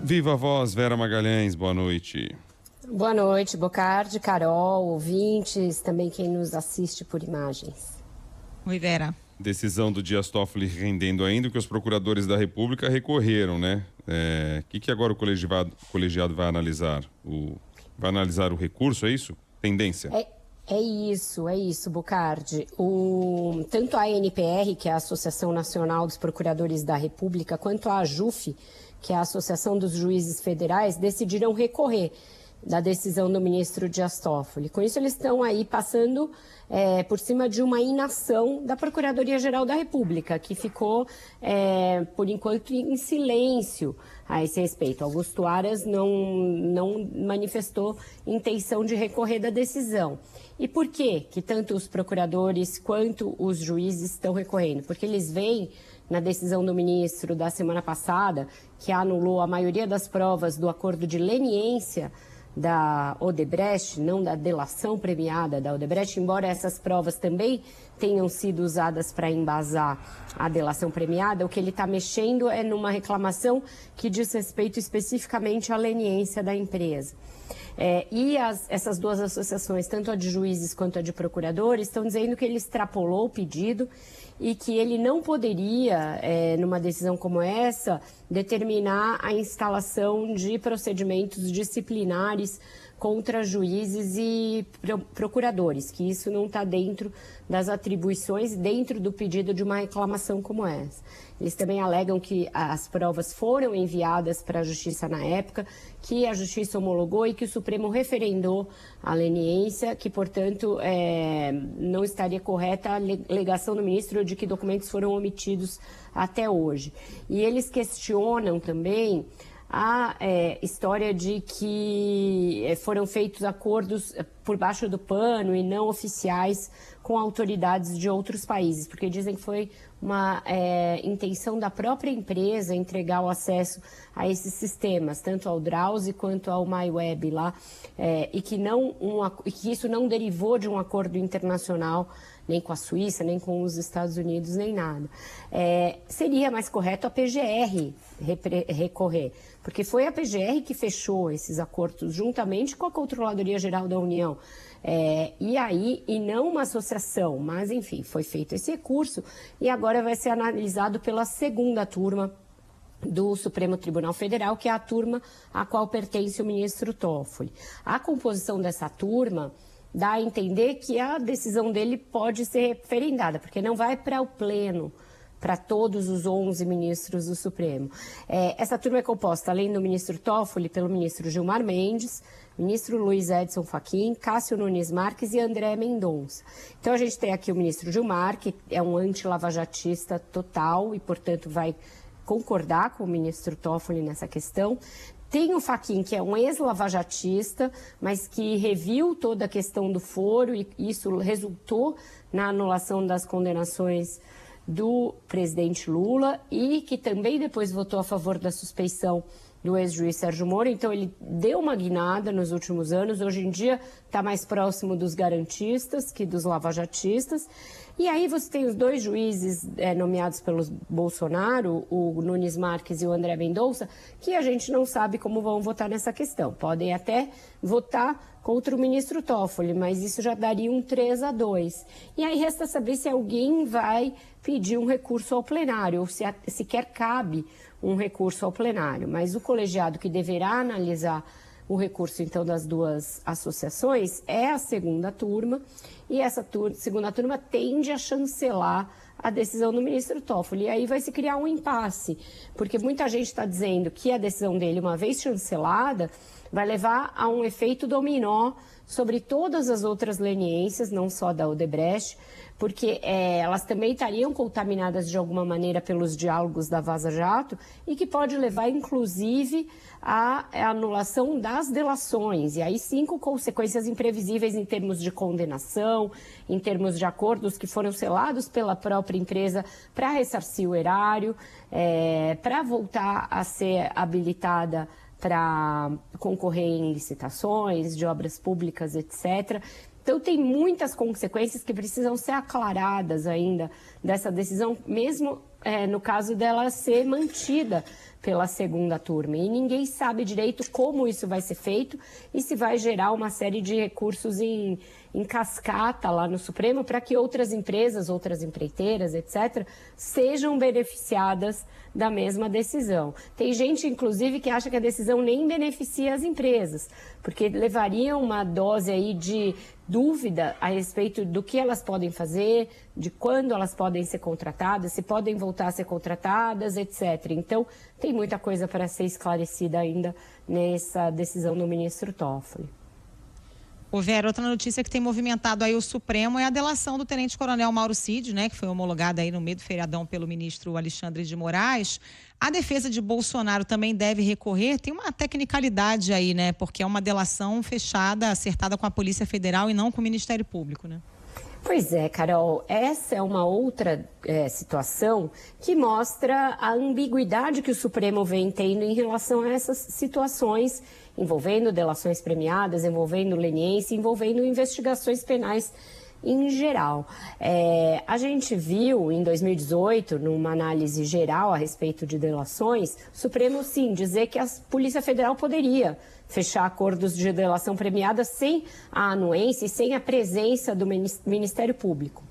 Viva a voz, Vera Magalhães, boa noite. Boa noite, Bocardi, Carol, ouvintes, também quem nos assiste por imagens. Oi, Vera. Decisão do Dias Toffoli rendendo ainda, que os procuradores da República recorreram, né? O que agora o colegiado vai analisar? Vai analisar o recurso, é isso? Tendência? É isso, Bocardi. Tanto a ANPR, que é a Associação Nacional dos Procuradores da República, quanto a AJUF, que é a Associação dos Juízes Federais, decidiram recorrer da decisão do ministro Dias Toffoli. Com isso, eles estão aí passando por cima de uma inação da Procuradoria-Geral da República, que ficou, por enquanto, em silêncio a esse respeito. Augusto Aras não manifestou intenção de recorrer da decisão. E por que tanto os procuradores quanto os juízes estão recorrendo? Porque eles veem na decisão do ministro da semana passada, que anulou a maioria das provas do acordo de leniência da Odebrecht, não da delação premiada da Odebrecht, embora essas provas também tenham sido usadas para embasar a delação premiada, o que ele está mexendo é numa reclamação que diz respeito especificamente à leniência da empresa. Essas duas associações, tanto a de juízes quanto a de procuradores, estão dizendo que ele extrapolou o pedido e que ele não poderia, numa decisão como essa, determinar a instalação de procedimentos disciplinares contra juízes e procuradores, que isso não está dentro das atribuições, dentro do pedido de uma reclamação como essa. Eles também alegam que as provas foram enviadas para a Justiça na época, que a Justiça homologou e que o Supremo referendou a leniência, que, portanto, não estaria correta a alegação do ministro de que documentos foram omitidos até hoje. E eles questionam também a história de que foram feitos acordos por baixo do pano e não oficiais com autoridades de outros países, porque dizem que foi uma intenção da própria empresa entregar o acesso a esses sistemas, tanto ao Drowsy quanto ao MyWeb lá, e que isso não derivou de um acordo internacional, nem com a Suíça, nem com os Estados Unidos, nem nada. Seria mais correto a PGR recorrer, porque foi a PGR que fechou esses acordos juntamente com a Controladoria Geral da União. E não uma associação, mas enfim, foi feito esse recurso e agora vai ser analisado pela segunda turma do Supremo Tribunal Federal, que é a turma a qual pertence o ministro Toffoli. A composição dessa turma dá a entender que a decisão dele pode ser referendada, porque não vai para o pleno, para todos os 11 ministros do Supremo. Essa turma é composta, além do ministro Toffoli, pelo ministro Gilmar Mendes, ministro Luiz Edson Fachin, Cássio Nunes Marques e André Mendonça. Então a gente tem aqui o ministro Gilmar, que é um anti-lavajatista total e, portanto, vai concordar com o ministro Toffoli nessa questão. Tem o Fachin, que é um ex-lavajatista, mas que reviu toda a questão do foro e isso resultou na anulação das condenações do presidente Lula e que também depois votou a favor da suspeição do ex-juiz Sérgio Moro. Então ele deu uma guinada nos últimos anos, hoje em dia está mais próximo dos garantistas que dos lavajatistas. E aí você tem os dois juízes nomeados pelos Bolsonaro, o Nunes Marques e o André Mendonça, que a gente não sabe como vão votar nessa questão. Podem até votar contra o ministro Toffoli, mas isso já daria um 3-2. E aí resta saber se alguém vai pedir um recurso ao plenário, ou se sequer cabe um recurso ao plenário. Mas o colegiado que deverá analisar o recurso, então, das duas associações é a segunda turma, e essa segunda turma tende a chancelar a decisão do ministro Toffoli. E aí vai se criar um impasse, porque muita gente está dizendo que a decisão dele, uma vez chancelada, vai levar a um efeito dominó sobre todas as outras leniências, não só da Odebrecht, porque elas também estariam contaminadas de alguma maneira pelos diálogos da Vaza Jato e que pode levar, inclusive, à anulação das delações. E aí sim com consequências imprevisíveis em termos de condenação, em termos de acordos que foram selados pela própria empresa para ressarcir o erário, para voltar a ser habilitada para concorrer em licitações de obras públicas, etc. Então, tem muitas consequências que precisam ser aclaradas ainda dessa decisão, mesmo no caso dela ser mantida pela segunda turma. E ninguém sabe direito como isso vai ser feito e se vai gerar uma série de recursos em cascata lá no Supremo para que outras empresas, outras empreiteiras, etc., sejam beneficiadas da mesma decisão. Tem gente, inclusive, que acha que a decisão nem beneficia as empresas, porque levaria uma dose aí de dúvida a respeito do que elas podem fazer, de quando elas podem ser contratadas, se podem voltar a ser contratadas, etc. Então, tem muita coisa para ser esclarecida ainda nessa decisão do ministro Toffoli. Ô Vera, outra notícia que tem movimentado aí o Supremo é a delação do tenente-coronel Mauro Cid, né, que foi homologada aí no meio do feriadão pelo ministro Alexandre de Moraes. A defesa de Bolsonaro também deve recorrer. Tem uma tecnicalidade aí, né, porque é uma delação fechada, acertada com a Polícia Federal e não com o Ministério Público, né? Pois é, Carol, essa é uma outra situação que mostra a ambiguidade que o Supremo vem tendo em relação a essas situações envolvendo delações premiadas, envolvendo leniência, envolvendo investigações penais em geral. A gente viu em 2018, numa análise geral a respeito de delações, o Supremo sim dizer que a Polícia Federal poderia fechar acordos de delação premiada sem a anuência e sem a presença do Ministério Público.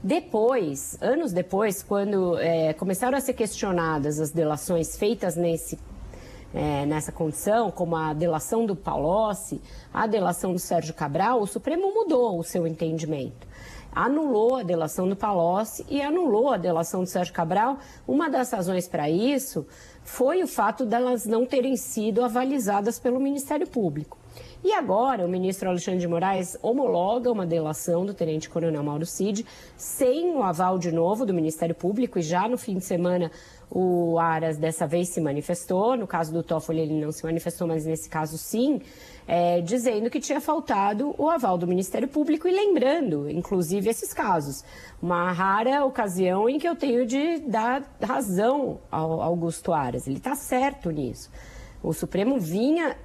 Depois, anos depois, quando começaram a ser questionadas as delações feitas nessa condição, como a delação do Palocci, a delação do Sérgio Cabral, o Supremo mudou o seu entendimento. Anulou a delação do Palocci e anulou a delação do Sérgio Cabral. Uma das razões para isso foi o fato delas não terem sido avalizadas pelo Ministério Público. E agora o ministro Alexandre de Moraes homologa uma delação do tenente-coronel Mauro Cid sem o aval de novo do Ministério Público, e já no fim de semana o Aras dessa vez se manifestou. No caso do Toffoli ele não se manifestou, mas nesse caso sim, dizendo que tinha faltado o aval do Ministério Público e lembrando, inclusive, esses casos. Uma rara ocasião em que eu tenho de dar razão ao Augusto Aras. Ele está certo nisso. O Supremo vinha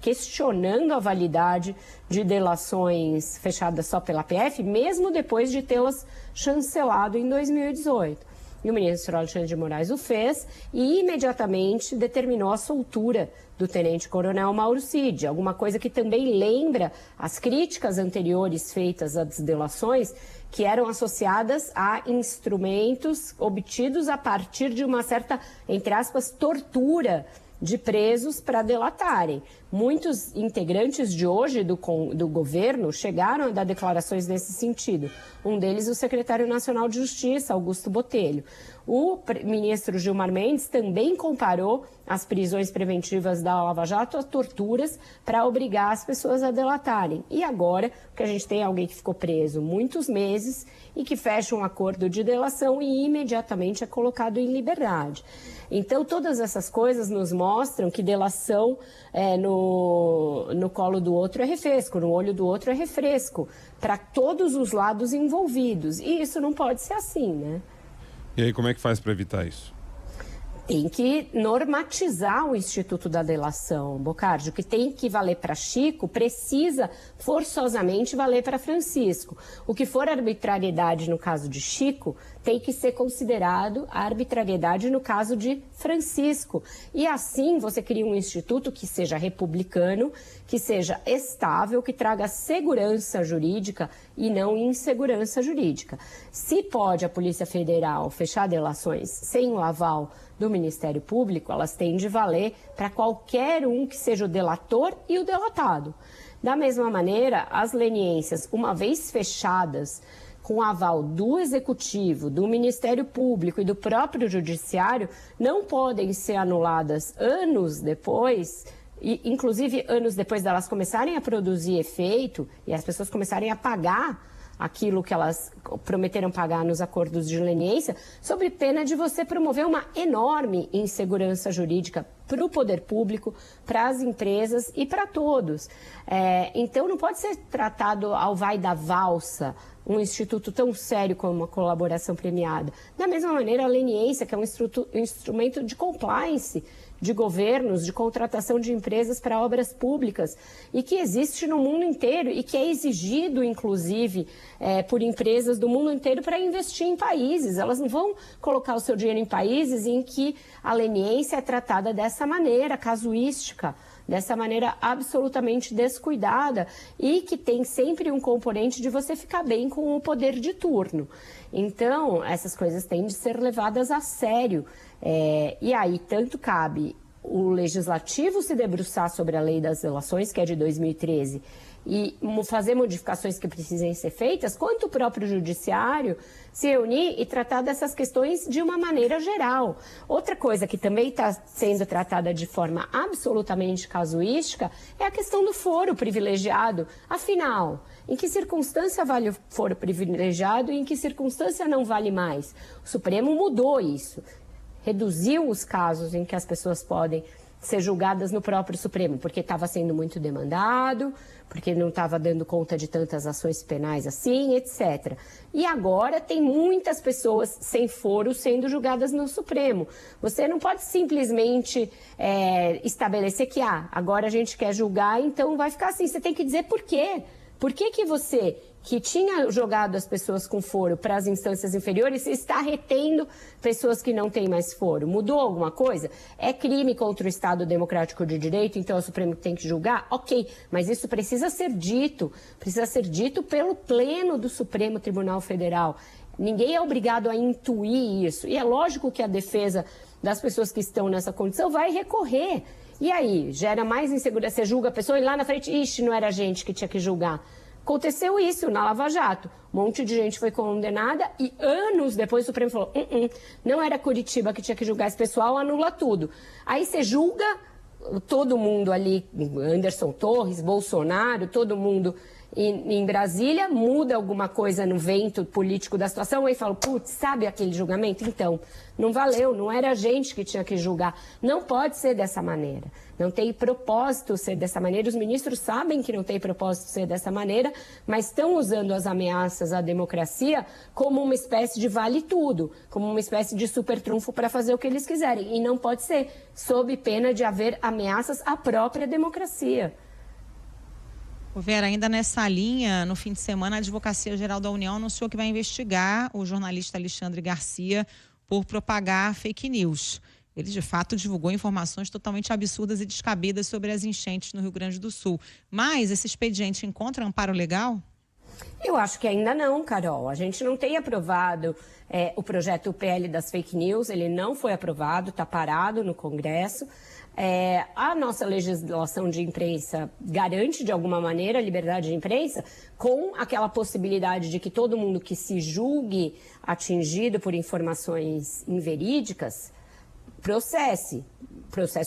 questionando a validade de delações fechadas só pela PF, mesmo depois de tê-las chancelado em 2018. E o ministro Alexandre de Moraes o fez e imediatamente determinou a soltura do tenente-coronel Mauro Cid, alguma coisa que também lembra as críticas anteriores feitas às delações, que eram associadas a instrumentos obtidos a partir de uma certa, entre aspas, tortura de presos para delatarem. Muitos integrantes de hoje do governo chegaram a dar declarações nesse sentido. Um deles, o secretário nacional de Justiça, Augusto Botelho. O ministro Gilmar Mendes também comparou as prisões preventivas da Lava Jato a torturas para obrigar as pessoas a delatarem. E agora, que a gente tem alguém que ficou preso muitos meses e que fecha um acordo de delação e imediatamente é colocado em liberdade. Então, todas essas coisas nos mostram que delação no colo do outro é refresco, no olho do outro é refresco, para todos os lados envolvidos. E isso não pode ser assim, né? E aí, como é que faz para evitar isso? Tem que normatizar o Instituto da Delação, Bocardi. O que tem que valer para Chico precisa forçosamente valer para Francisco. O que for arbitrariedade no caso de Chico tem que ser considerado a arbitrariedade no caso de Francisco. E assim você cria um instituto que seja republicano, que seja estável, que traga segurança jurídica e não insegurança jurídica. Se pode a Polícia Federal fechar delações sem o aval do Ministério Público, elas têm de valer para qualquer um que seja o delator e o delatado. Da mesma maneira, as leniências, uma vez fechadas, com o aval do Executivo, do Ministério Público e do próprio Judiciário, não podem ser anuladas anos depois, e, inclusive anos depois delas começarem a produzir efeito e as pessoas começarem a pagar aquilo que elas prometeram pagar nos acordos de leniência, sob pena de você promover uma enorme insegurança jurídica para o poder público, para as empresas e para todos. Então, não pode ser tratado ao vai da valsa um instituto tão sério como a colaboração premiada. Da mesma maneira, a leniência, que é um instrumento de compliance de governos, de contratação de empresas para obras públicas, e que existe no mundo inteiro e que é exigido, inclusive, por empresas do mundo inteiro para investir em países. Elas não vão colocar o seu dinheiro em países em que a leniência é tratada dessa maneira, casuística, dessa maneira absolutamente descuidada e que tem sempre um componente de você ficar bem com o poder de turno. Então, essas coisas têm de ser levadas a sério. E aí, tanto cabe o legislativo se debruçar sobre a lei das relações, que é de 2013, e fazer modificações que precisem ser feitas, quanto o próprio judiciário se reunir e tratar dessas questões de uma maneira geral. Outra coisa que também está sendo tratada de forma absolutamente casuística é a questão do foro privilegiado. Afinal, em que circunstância vale o foro privilegiado e em que circunstância não vale mais? O Supremo mudou isso, reduziu os casos em que as pessoas podem ser julgadas no próprio Supremo, porque estava sendo muito demandado, porque não estava dando conta de tantas ações penais assim, etc. E agora tem muitas pessoas sem foro sendo julgadas no Supremo. Você não pode simplesmente estabelecer que agora a gente quer julgar, então vai ficar assim. Você tem que dizer por quê. Por que que você, que tinha jogado as pessoas com foro para as instâncias inferiores, está retendo pessoas que não têm mais foro? Mudou alguma coisa? É crime contra o Estado Democrático de Direito, então é o Supremo que tem que julgar? Ok, mas isso precisa ser dito pelo Pleno do Supremo Tribunal Federal. Ninguém é obrigado a intuir isso. E é lógico que a defesa das pessoas que estão nessa condição vai recorrer. E aí, gera mais insegurança, você julga a pessoa e lá na frente, não era a gente que tinha que julgar. Aconteceu isso na Lava Jato. Um monte de gente foi condenada e anos depois o Supremo falou, não era Curitiba que tinha que julgar esse pessoal, anula tudo. Aí você julga todo mundo ali, Anderson Torres, Bolsonaro, todo mundo em Brasília, muda alguma coisa no vento político da situação, aí fala, putz, sabe aquele julgamento? Então, não valeu, não era a gente que tinha que julgar. Não pode ser dessa maneira. Não tem propósito ser dessa maneira. Os ministros sabem que não tem propósito ser dessa maneira, mas estão usando as ameaças à democracia como uma espécie de vale-tudo, como uma espécie de super trunfo para fazer o que eles quiserem. E não pode ser, sob pena de haver ameaças à própria democracia. Vera, ainda nessa linha, no fim de semana, a Advocacia Geral da União anunciou que vai investigar o jornalista Alexandre Garcia por propagar fake news. Ele, de fato, divulgou informações totalmente absurdas e descabidas sobre as enchentes no Rio Grande do Sul. Mas esse expediente encontra amparo legal? Eu acho que ainda não, Carol. A gente não tem aprovado o projeto PL das fake news, ele não foi aprovado, está parado no Congresso. A nossa legislação de imprensa garante, de alguma maneira, a liberdade de imprensa, com aquela possibilidade de que todo mundo que se julgue atingido por informações inverídicas processe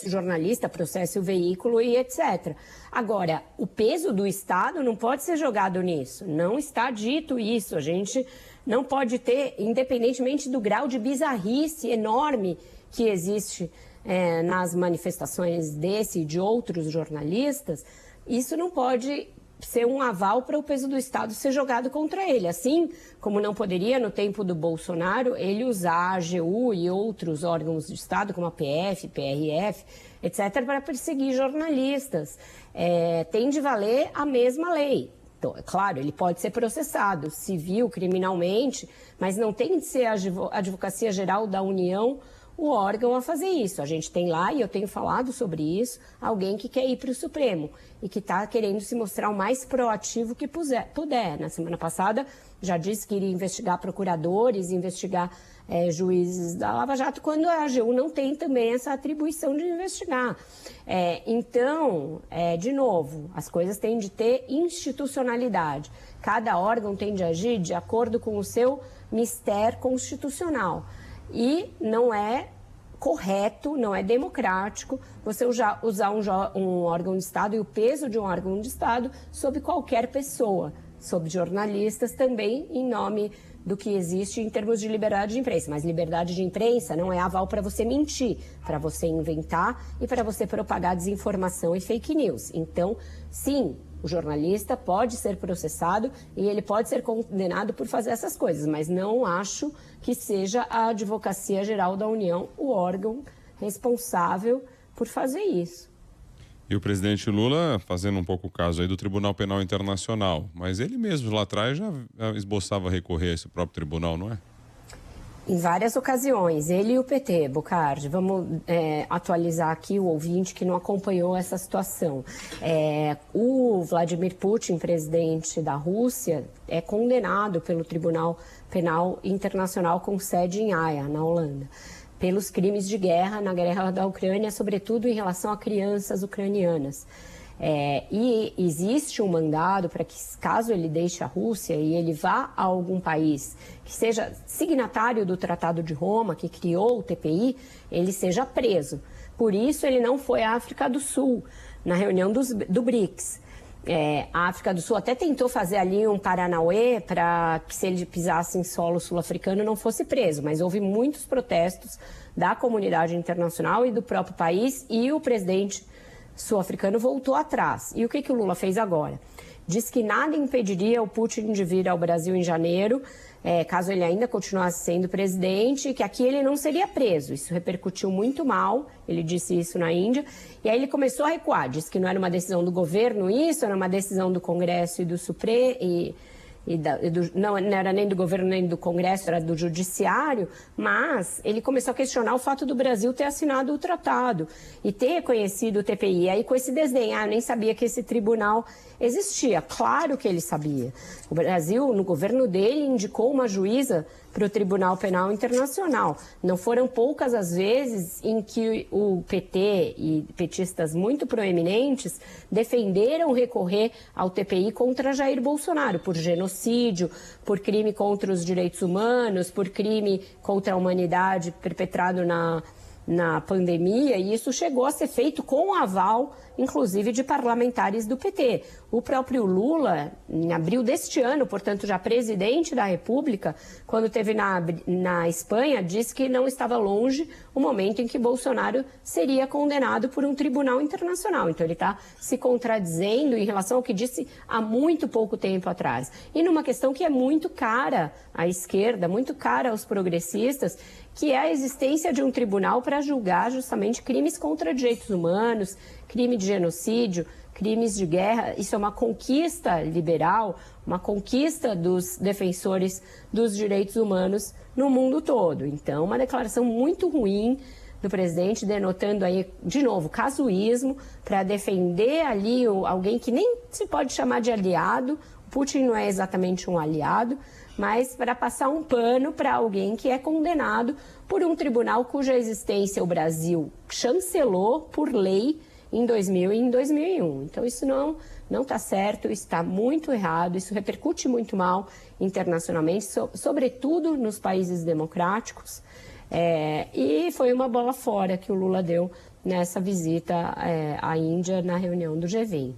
o jornalista, processe o veículo e etc. Agora, o peso do Estado não pode ser jogado nisso. Não está dito isso. A gente não pode ter, independentemente do grau de bizarrice enorme que existe nas manifestações desse e de outros jornalistas, isso não pode ser um aval para o peso do Estado ser jogado contra ele. Assim como não poderia, no tempo do Bolsonaro, ele usar a AGU e outros órgãos de Estado, como a PF, PRF, etc., para perseguir jornalistas. Tem de valer a mesma lei. Então, é claro, ele pode ser processado civil, criminalmente, mas não tem de ser a Advocacia Geral da União o órgão a fazer isso. A gente tem lá, e eu tenho falado sobre isso, alguém que quer ir para o Supremo e que está querendo se mostrar o mais proativo que puder. Na semana passada já disse que iria investigar procuradores, investigar juízes da Lava Jato, quando a AGU não tem também essa atribuição de investigar. Então, de novo, as coisas têm de ter institucionalidade. Cada órgão tem de agir de acordo com o seu mistério constitucional. E não é correto, não é democrático você usar um órgão de Estado e o peso de um órgão de Estado sobre qualquer pessoa, sobre jornalistas também, em nome do que existe em termos de liberdade de imprensa. Mas liberdade de imprensa não é aval para você mentir, para você inventar e para você propagar desinformação e fake news. Então, sim, o jornalista pode ser processado e ele pode ser condenado por fazer essas coisas, mas não acho que seja a Advocacia Geral da União o órgão responsável por fazer isso. E o presidente Lula fazendo um pouco o caso aí do Tribunal Penal Internacional, mas ele mesmo lá atrás já esboçava recorrer a esse próprio tribunal, não é? Em várias ocasiões, ele e o PT, Bocardi, vamos atualizar aqui o ouvinte que não acompanhou essa situação. O Vladimir Putin, presidente da Rússia, é condenado pelo Tribunal Penal Internacional com sede em Haia, na Holanda, pelos crimes de guerra na guerra da Ucrânia, sobretudo em relação a crianças ucranianas. E existe um mandado para que, caso ele deixe a Rússia e ele vá a algum país que seja signatário do Tratado de Roma, que criou o TPI, ele seja preso. Por isso, ele não foi à África do Sul, na reunião do BRICS. A África do Sul até tentou fazer ali um Paranauê para que, se ele pisasse em solo sul-africano, não fosse preso, mas houve muitos protestos da comunidade internacional e do próprio país, e o presidente sul-africano voltou atrás. E o que o Lula fez agora? Diz que nada impediria o Putin de vir ao Brasil em janeiro, caso ele ainda continuasse sendo presidente, que aqui ele não seria preso. Isso repercutiu muito mal, ele disse isso na Índia, e aí ele começou a recuar, disse que não era uma decisão do governo isso, era uma decisão do Congresso e do Supremo, não era nem do governo nem do Congresso, era do Judiciário, mas ele começou a questionar o fato do Brasil ter assinado o tratado e ter reconhecido o TPI. E aí, com esse desdém, eu nem sabia que esse tribunal existia. Claro que ele sabia. O Brasil, no governo dele, indicou uma juíza para o Tribunal Penal Internacional. Não foram poucas as vezes em que o PT e petistas muito proeminentes defenderam recorrer ao TPI contra Jair Bolsonaro por genocídio, por crime contra os direitos humanos, por crime contra a humanidade perpetrado na pandemia, e isso chegou a ser feito com o aval, inclusive, de parlamentares do PT. O próprio Lula, em abril deste ano, portanto já presidente da República, quando esteve na Espanha, disse que não estava longe o momento em que Bolsonaro seria condenado por um tribunal internacional. Então ele está se contradizendo em relação ao que disse há muito pouco tempo atrás. E numa questão que é muito cara à esquerda, muito cara aos progressistas, que é a existência de um tribunal para julgar justamente crimes contra direitos humanos, crime de genocídio, crimes de guerra. Isso é uma conquista liberal, uma conquista dos defensores dos direitos humanos no mundo todo. Então, uma declaração muito ruim do presidente, denotando aí, de novo, casuísmo, para defender ali alguém que nem se pode chamar de aliado. O Putin não é exatamente um aliado, mas para passar um pano para alguém que é condenado por um tribunal cuja existência o Brasil chancelou por lei em 2000 e em 2001. Então isso não está certo, isso está muito errado, isso repercute muito mal internacionalmente, sobretudo nos países democráticos. E foi uma bola fora que o Lula deu nessa visita à Índia na reunião do G20.